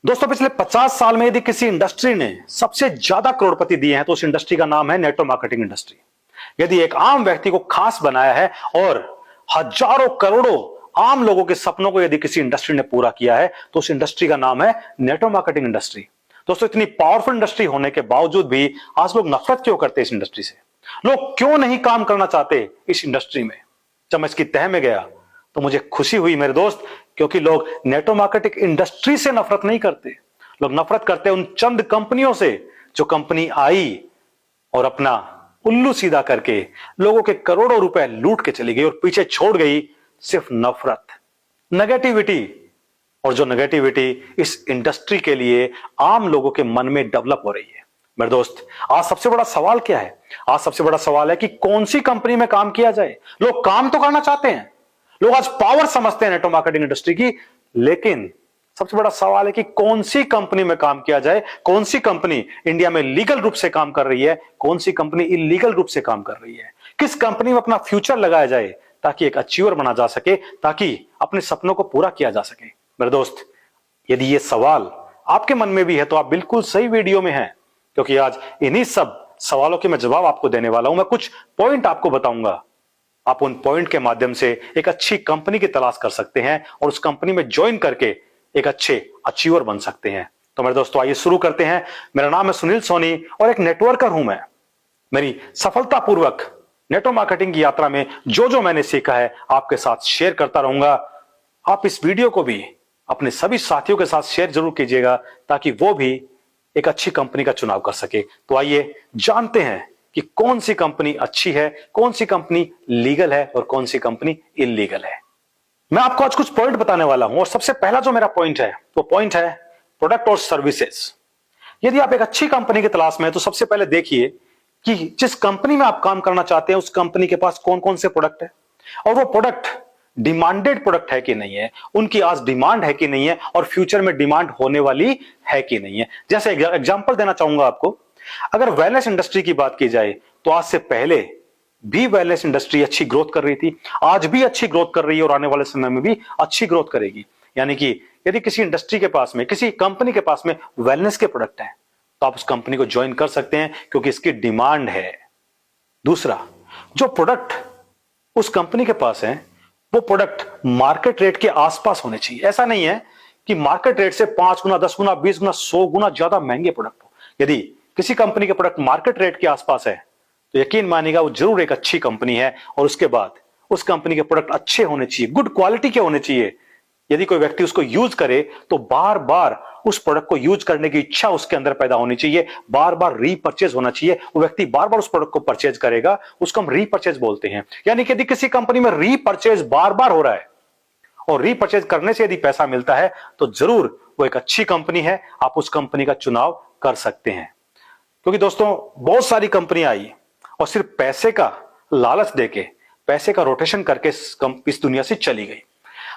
दोस्तों पिछले 50 साल में यदि किसी इंडस्ट्री ने सबसे ज्यादा करोड़पति दिए हैं तो उस इंडस्ट्री का नाम है नेटवर्क मार्केटिंग इंडस्ट्री। यदि एक आम व्यक्ति को खास बनाया है और हजारों करोड़ों आम लोगों के सपनों को यदि किसी इंडस्ट्री ने पूरा किया है तो उस इंडस्ट्री का नाम है नेटवर्क मार्केटिंग इंडस्ट्री। दोस्तों इतनी पावरफुल इंडस्ट्री होने के बावजूद भी आज लोग नफरत क्यों करते हैं इस इंडस्ट्री से? लोग क्यों नहीं काम करना चाहते इस इंडस्ट्री में? जब मैं इसकी तह में गया तो मुझे खुशी हुई मेरे दोस्त, क्योंकि लोग नेटवर्क मार्केटिंग इंडस्ट्री से नफरत नहीं करते। लोग नफरत करते उन चंद कंपनियों से जो कंपनी आई और अपना उल्लू सीधा करके लोगों के करोड़ों रुपए लूट के चली गई और पीछे छोड़ गई सिर्फ नफरत, नेगेटिविटी। और जो नेगेटिविटी इस इंडस्ट्री के लिए आम लोगों के मन में डेवलप हो रही है। मेरे दोस्त आज सबसे बड़ा सवाल क्या है? आज सबसे बड़ा सवाल है कि कौन सी कंपनी में काम किया जाए। लोग काम तो करना चाहते हैं, लोग आज पावर समझते हैं नेटवर्क मार्केटिंग इंडस्ट्री की, लेकिन सबसे बड़ा सवाल है कि कौन सी कंपनी में काम किया जाए, कौन सी कंपनी इंडिया में लीगल रूप से काम कर रही है, कौन सी कंपनी इलीगल रूप से काम कर रही है, किस कंपनी में अपना फ्यूचर लगाया जाए ताकि एक अचीवर बना जा सके, ताकि अपने सपनों को पूरा किया जा सके। मेरे दोस्त यदि ये सवाल आपके मन में भी है तो आप बिल्कुल सही वीडियो में हैं, क्योंकि आज इन्हीं सब सवालों के मैं जवाब आपको देने वाला हूं। मैं कुछ पॉइंट आपको बताऊंगा, आप उन पॉइंट के माध्यम से एक अच्छी कंपनी की तलाश कर सकते हैं और उस कंपनी में ज्वाइन करके एक अच्छे अचीवर बन सकते हैं। तो मेरे दोस्तों आइए शुरू करते हैं। मेरा नाम है सुनील सोनी और एक नेटवर्कर हूं मैं। मेरी सफलतापूर्वक नेटवर्क मार्केटिंग की यात्रा में जो जो मैंने सीखा है आपके साथ शेयर करता रहूंगा। आप इस वीडियो को भी अपने सभी साथियों के साथ शेयर जरूर कीजिएगा ताकि वो भी एक अच्छी कंपनी का चुनाव कर सके। तो आइए जानते हैं कि कौन सी कंपनी अच्छी है, कौन सी कंपनी लीगल है और कौन सी कंपनी इलीगल है। मैं आपको आज कुछ पॉइंट बताने वाला हूं और सबसे पहला जो मेरा पॉइंट है वो पॉइंट है प्रोडक्ट और सर्विसेज। यदि आप एक अच्छी कंपनी की तलाश में हैं तो सबसे पहले देखिए कि जिस कंपनी में आप काम करना चाहते हैं उस कंपनी के पास कौन कौन से प्रोडक्ट है और वो प्रोडक्ट डिमांडेड प्रोडक्ट है कि नहीं है, उनकी आज डिमांड है कि नहीं है और फ्यूचर में डिमांड होने वाली है कि नहीं है। जैसे एग्जांपल देना चाहूंगा आपको, अगर वेलनेस इंडस्ट्री की बात की जाए तो आज से पहले भी वेलनेस इंडस्ट्री अच्छी ग्रोथ कर रही थी, आज भी अच्छी ग्रोथ कर रही है और आने वाले समय में भी अच्छी ग्रोथ करेगी। यानी कि यदि किसी इंडस्ट्री के पास में, किसी कंपनी के पास में वेलनेस के प्रोडक्ट हैं तो आप उस कंपनी को ज्वाइन कर सकते हैं क्योंकि इसकी डिमांड है। दूसरा, जो प्रोडक्ट उस कंपनी के पास है वो प्रोडक्ट मार्केट रेट के आसपास होने चाहिए। ऐसा नहीं है कि मार्केट रेट से 5 गुना, 10 गुना, 20 गुना, 100 गुना ज्यादा महंगे प्रोडक्ट हो। यदि किसी कंपनी के प्रोडक्ट मार्केट रेट के आसपास है तो यकीन मानिएगा वो जरूर एक अच्छी कंपनी है। और उसके बाद उस कंपनी के प्रोडक्ट अच्छे होने चाहिए, गुड क्वालिटी के होने चाहिए। यदि कोई व्यक्ति उसको यूज करे तो बार बार उस प्रोडक्ट को यूज करने की इच्छा उसके अंदर पैदा होनी चाहिए, बार बार रीपर्चेज होना चाहिए। वो व्यक्ति बार बार उस प्रोडक्ट को परचेज करेगा, उसको हम रीपर्चेज बोलते हैं। यानी कि यदि किसी कंपनी में रीपर्चेज बार बार हो रहा है और रीपर्चेज करने से यदि पैसा मिलता है तो जरूर वो एक अच्छी कंपनी है, आप उस कंपनी का चुनाव कर सकते हैं। क्योंकि दोस्तों बहुत सारी कंपनियां आई और सिर्फ पैसे का लालच देके, पैसे का रोटेशन करके इस दुनिया से चली गई।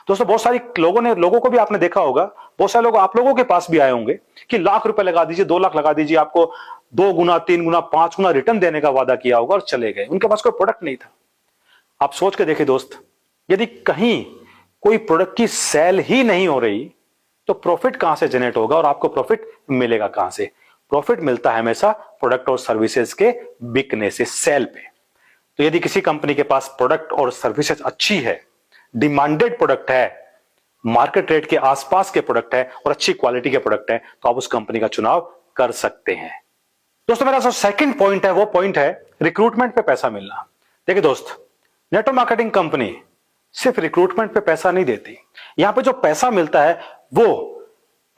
दोस्तों बहुत सारी लोगों को भी आपने देखा होगा, बहुत सारे लोग आप लोगों के पास भी आए होंगे कि लाख रुपए लगा दीजिए, 2 लाख लगा दीजिए, आपको 2 गुना, 3 गुना, 5 गुना रिटर्न देने का वादा किया होगा और चले गए। उनके पास कोई प्रोडक्ट नहीं था। आप सोच के देखिए दोस्त, यदि कहीं कोई प्रोडक्ट की सेल ही नहीं हो रही तो प्रॉफिट कहां से जनरेट होगा और आपको प्रॉफिट मिलेगा कहां से? प्रॉफिट मिलता है हमेशा प्रोडक्ट और सर्विसेज के बिकने से, सेल पे। तो यदि किसी कंपनी के पास प्रोडक्ट और सर्विसेज अच्छी है, डिमांडेड प्रोडक्ट है, मार्केट रेट के आसपास के प्रोडक्ट है और अच्छी क्वालिटी के प्रोडक्ट है तो आप उस कंपनी का चुनाव कर सकते हैं। दोस्तों मेरा जो सेकंड पॉइंट है वो पॉइंट है रिक्रूटमेंट पे पैसा मिलना। देखिए दोस्त, नेटवर्क मार्केटिंग कंपनी सिर्फ रिक्रूटमेंट पे पैसा नहीं देती। यहां पे जो पैसा मिलता है वो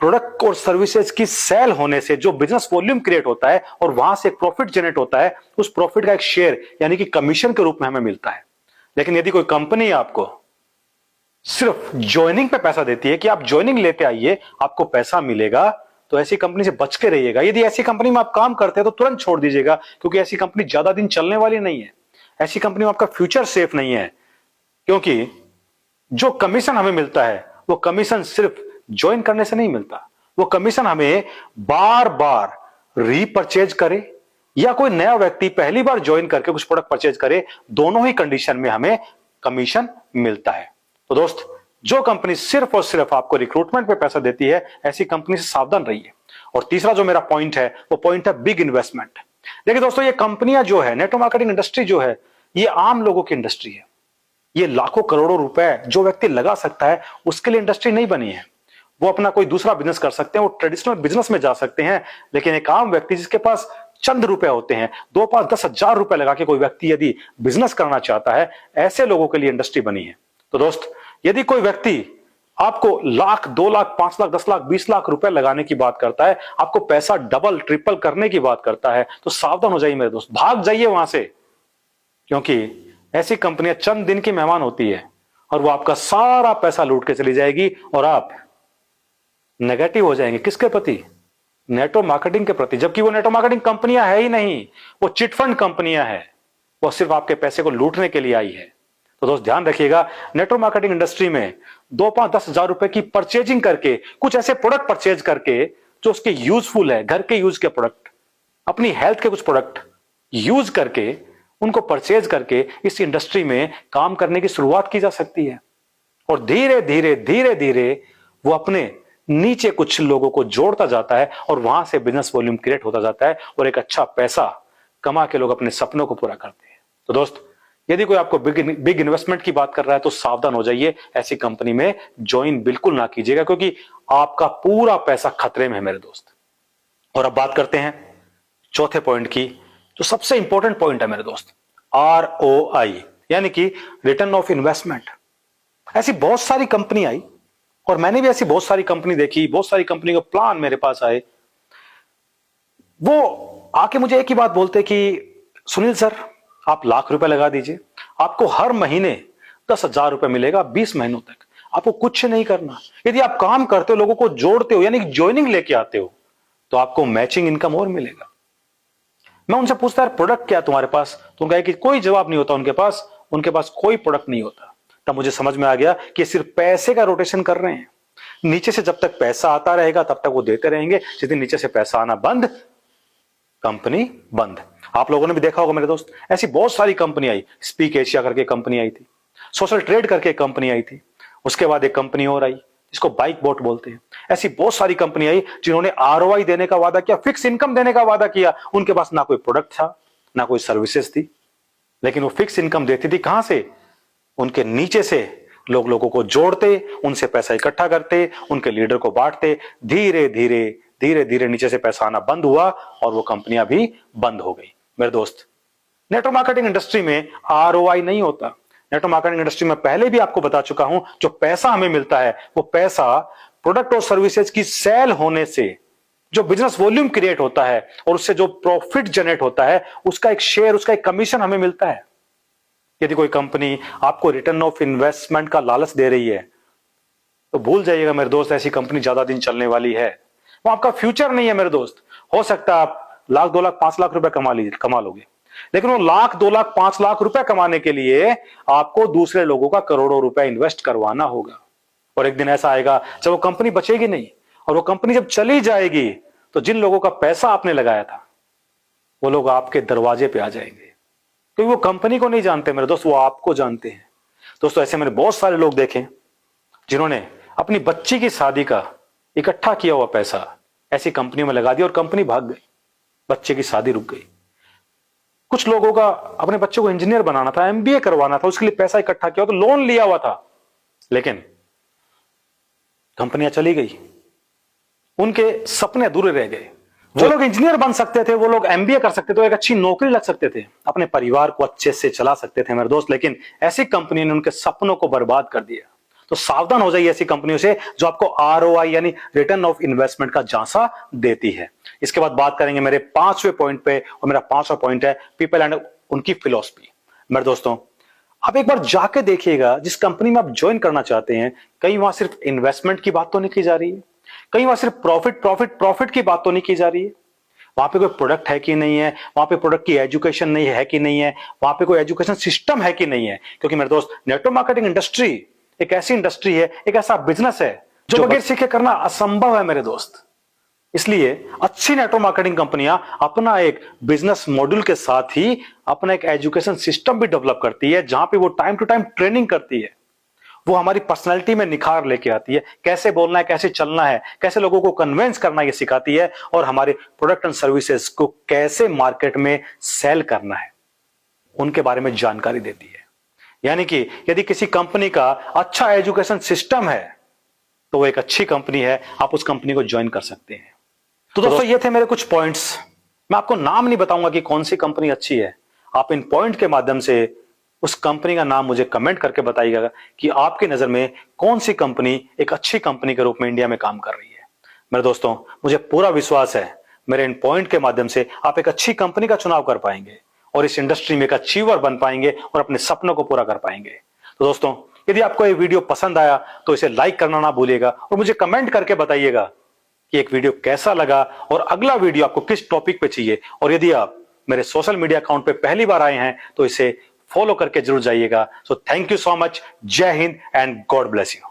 प्रोडक्ट और सर्विसेज की सेल होने से जो बिजनेस वॉल्यूम क्रिएट होता है और वहां से एक प्रॉफिट जनरेट होता है, उस प्रॉफिट का एक शेयर यानी कि कमीशन के रूप में हमें मिलता है। लेकिन यदि कोई कंपनी आपको सिर्फ ज्वाइनिंग पे पैसा देती है कि आप ज्वाइनिंग लेते आइए आपको पैसा मिलेगा, तो ऐसी कंपनी से बच के रहिएगा। यदि ऐसी कंपनी में आप काम करते हैं तो तुरंत छोड़ दीजिएगा, क्योंकि ऐसी कंपनी ज्यादा दिन चलने वाली नहीं है। ऐसी कंपनी में आपका फ्यूचर सेफ नहीं है, क्योंकि जो कमीशन हमें मिलता है वो कमीशन सिर्फ ज्वाइन करने से नहीं मिलता। वो कमीशन हमें बार बार रीपरचेज करे या कोई नया व्यक्ति पहली बार ज्वाइन करके कुछ प्रोडक्ट परचेज करे, दोनों ही कंडीशन में हमें कमीशन मिलता है। तो दोस्त जो कंपनी सिर्फ और सिर्फ आपको रिक्रूटमेंट पे पैसा देती है, ऐसी कंपनी से सावधान रहिए। और तीसरा जो मेरा पॉइंट है वो पॉइंट है बिग इन्वेस्टमेंट। देखिए दोस्तों, ये कंपनियां जो है, नेटवर्क मार्केटिंग इंडस्ट्री जो है, ये आम लोगों की इंडस्ट्री है। ये लाखों करोड़ों रुपए जो व्यक्ति लगा सकता है उसके लिए इंडस्ट्री नहीं बनी है। वो अपना कोई दूसरा बिजनेस कर सकते हैं, वो ट्रेडिशनल बिजनेस में जा सकते हैं, लेकिन एक आम व्यक्ति जिसके पास चंद रुपए होते हैं, 2 5 10 हजार रुपए लगा के कोई व्यक्ति यदि बिजनेस करना चाहता है, ऐसे लोगों के लिए इंडस्ट्री बनी है। तो दोस्त, यदि कोई व्यक्ति आपको लाख, 2 लाख, 5 लाख, 10 लाख, 20 लाख रुपए लगाने की बात करता है, आपको पैसा डबल ट्रिपल करने की बात करता है, तो सावधान हो जाइए मेरे दोस्त, भाग जाइए वहां से। क्योंकि ऐसी कंपनियां चंद दिन की मेहमान होती है और वो आपका सारा पैसा लूट के चली जाएगी और आप नेगेटिव हो जाएंगे। किसके प्रति? नेटवर्क मार्केटिंग के प्रति। जबकि वो नेटवर्क मार्केटिंग कंपनियां है ही नहीं, वो चिटफंड कंपनियां हैं, वो सिर्फ आपके पैसे को लूटने के लिए आई है। तो दोस्त ध्यान रखिएगा, नेटवर्क मार्केटिंग इंडस्ट्री में 2 5 10 हजार रुपए की परचेजिंग करके, कुछ ऐसे प्रोडक्ट परचेज करके जो उसके यूजफुल है, घर के यूज के प्रोडक्ट, अपनी हेल्थ के कुछ प्रोडक्ट यूज करके, उनको परचेज करके इस इंडस्ट्री में काम करने की शुरुआत की जा सकती है। और धीरे धीरे धीरे धीरे वो अपने नीचे कुछ लोगों को जोड़ता जाता है और वहां से बिजनेस वॉल्यूम क्रिएट होता जाता है और एक अच्छा पैसा कमा के लोग अपने सपनों को पूरा करते हैं। तो दोस्त, यदि कोई आपको बिग इन्वेस्टमेंट की बात कर रहा है तो सावधान हो जाइए, ऐसी कंपनी में ज्वाइन बिल्कुल ना कीजिएगा, क्योंकि आपका पूरा पैसा खतरे में है मेरे दोस्त। और अब बात करते हैं चौथे पॉइंट की, जो सबसे इंपॉर्टेंट पॉइंट है मेरे दोस्त, ROI, यानी कि रिटर्न ऑफ इन्वेस्टमेंट। ऐसी बहुत सारी कंपनी आई और मैंने भी ऐसी बहुत सारी कंपनी देखी, बहुत सारी कंपनी का प्लान मेरे पास आए। वो आके मुझे एक ही बात बोलते कि सुनील सर, आप लाख रुपए लगा दीजिए, आपको हर महीने 10 हजार रुपए मिलेगा 20 महीनों तक, आपको कुछ नहीं करना। यदि आप काम करते हो, लोगों को जोड़ते हो, यानी ज्वाइनिंग लेके आते हो, तो आपको मैचिंग इनकम और मिलेगा। मैं उनसे पूछता यार प्रोडक्ट क्या तुम्हारे पास, तो उनका कि कोई जवाब नहीं होता उनके पास कोई प्रोडक्ट नहीं होता। तब मुझे समझ में आ गया कि सिर्फ पैसे का रोटेशन कर रहे हैं। नीचे से जब तक पैसा आता रहेगा तब तक वो देते रहेंगे, जिस दिन नीचे से पैसा आना बंद, कंपनी बंद। आप लोगों ने भी देखा होगा मेरे दोस्त, ऐसी बहुत सारी कंपनी आई। स्पीक एशिया करके कंपनी आई थी, सोशल ट्रेड करके कंपनी आई थी, उसके बाद एक कंपनी और आई जिसको बाइक बोट बोलते हैं। ऐसी बहुत सारी कंपनी आई जिन्होंने ROI देने का वादा किया, फिक्स इनकम देने का वादा किया। उनके पास ना कोई प्रोडक्ट था, ना कोई सर्विसेज थी, लेकिन वो फिक्स इनकम देती थी। कहां से? उनके नीचे से लोगों को जोड़ते, उनसे पैसा इकट्ठा करते, उनके लीडर को बांटते। धीरे धीरे धीरे धीरे नीचे से पैसा आना बंद हुआ और वो कंपनियां भी बंद हो गई। मेरे दोस्त, नेटवर्क मार्केटिंग इंडस्ट्री में ROI नहीं होता। नेटवर्क मार्केटिंग इंडस्ट्री में पहले भी आपको बता चुका हूं, जो पैसा हमें मिलता है वो पैसा प्रोडक्ट और सर्विसेज की सेल होने से जो बिजनेस वॉल्यूम क्रिएट होता है और उससे जो प्रॉफिट जनरेट होता है, उसका एक शेयर, उसका एक कमीशन हमें मिलता है। यदि कोई कंपनी आपको रिटर्न ऑफ इन्वेस्टमेंट का लालच दे रही है तो भूल जाइएगा मेरे दोस्त, ऐसी कंपनी ज्यादा दिन चलने वाली है, वो आपका फ्यूचर नहीं है मेरे दोस्त। हो सकता है आप लाख, 2 लाख, 5 लाख रुपए कमा लोगे, लेकिन वो लाख, 2 लाख, 5 लाख रुपए कमाने के लिए आपको दूसरे लोगों का करोड़ों रुपए इन्वेस्ट करवाना होगा। और एक दिन ऐसा आएगा जब वो कंपनी बचेगी नहीं, और वो कंपनी जब चली जाएगी तो जिन लोगों का पैसा आपने लगाया था वो लोग आपके दरवाजे पे आ जाएंगे, क्योंकि वो कंपनी को नहीं जानते मेरे दोस्त, वो आपको जानते हैं। दोस्तों, ऐसे मैंने बहुत सारे लोग देखे जिन्होंने अपनी बच्ची की शादी का इकट्ठा किया हुआ पैसा ऐसी कंपनी में लगा दिया और कंपनी भाग गई, बच्चे की शादी रुक गई। कुछ लोगों का अपने बच्चों को इंजीनियर बनाना था, MBA करवाना था, उसके लिए पैसा इकट्ठा किया, तो लोन लिया हुआ था, लेकिन कंपनियां चली गई, उनके सपने अधूरे रह गए। जो लोग इंजीनियर बन सकते थे, वो लोग MBA कर सकते थे, एक अच्छी नौकरी लग सकते थे, अपने परिवार को अच्छे से चला सकते थे मेरे दोस्त, लेकिन ऐसी कंपनी ने उनके सपनों को बर्बाद कर दिया। तो सावधान हो जाइए ऐसी कंपनियों से जो आपको ROI यानी रिटर्न ऑफ इन्वेस्टमेंट का झांसा देती है। इसके बाद बात करेंगे मेरे 5वें पॉइंट पे, और मेरा 5वां पॉइंट है पीपल एंड उनकी फिलॉसफी। मेरे दोस्तों, आप एक बार जाके देखिएगा, जिस कंपनी में आप ज्वाइन करना चाहते हैं, कहीं वहां सिर्फ इन्वेस्टमेंट की बात तो नहीं की जा रही है, कहीं वहां सिर्फ प्रॉफिट की बात तो नहीं की जा रही है। वहां पे कोई प्रोडक्ट है कि नहीं है, वहां पे प्रोडक्ट की एजुकेशन नहीं है कि नहीं है, वहां पे कोई एजुकेशन सिस्टम है कि नहीं है। क्योंकि मेरे दोस्त, नेटवर्क मार्केटिंग इंडस्ट्री एक ऐसी इंडस्ट्री है, एक ऐसा बिजनेस है जो बगैर सीखे करना असंभव है मेरे दोस्त। इसलिए अच्छी नेटवर्क मार्केटिंग कंपनियां अपना एक बिजनेस मॉड्यूल के साथ ही अपना एक एजुकेशन सिस्टम भी डेवलप करती है, जहां पे वो टाइम टू टाइम ट्रेनिंग करती है। वो हमारी पर्सनैलिटी में निखार लेके आती है, कैसे बोलना है, कैसे चलना है, कैसे लोगों को कन्विंस करना ये सिखाती है, और हमारे प्रोडक्ट एंड सर्विसेज को कैसे मार्केट में सेल करना है उनके बारे में जानकारी देती है। यानी कि यदि किसी कंपनी का अच्छा एजुकेशन सिस्टम है तो वो एक अच्छी कंपनी है, आप उस कंपनी को ज्वाइन कर सकते हैं। तो दोस्तों ये थे मेरे कुछ पॉइंट्स। मैं आपको नाम नहीं बताऊंगा कि कौन सी कंपनी अच्छी है, आप इन पॉइंट के माध्यम से उस कंपनी का नाम मुझे कमेंट करके बताइएगा कि आपकी नजर में कौन सी कंपनी एक अच्छी कंपनी के रूप में इंडिया में काम कर रही है। मेरे दोस्तों, मुझे पूरा विश्वास है मेरे इन पॉइंट के माध्यम से आप एक अच्छी कंपनी का चुनाव कर पाएंगे और इस इंडस्ट्री में एक अचीवर बन पाएंगे और अपने सपनों को पूरा कर पाएंगे। तो दोस्तों, यदि आपको ये वीडियो पसंद आया तो इसे लाइक करना ना भूलिएगा और मुझे कमेंट करके बताइएगा कि एक वीडियो कैसा लगा और अगला वीडियो आपको किस टॉपिक पे चाहिए। और यदि आप मेरे सोशल मीडिया अकाउंट पे पहली बार आए हैं तो इसे फॉलो करके जरूर जाइएगा। So thank you so much. जय हिंद एंड गॉड ब्लेस यू।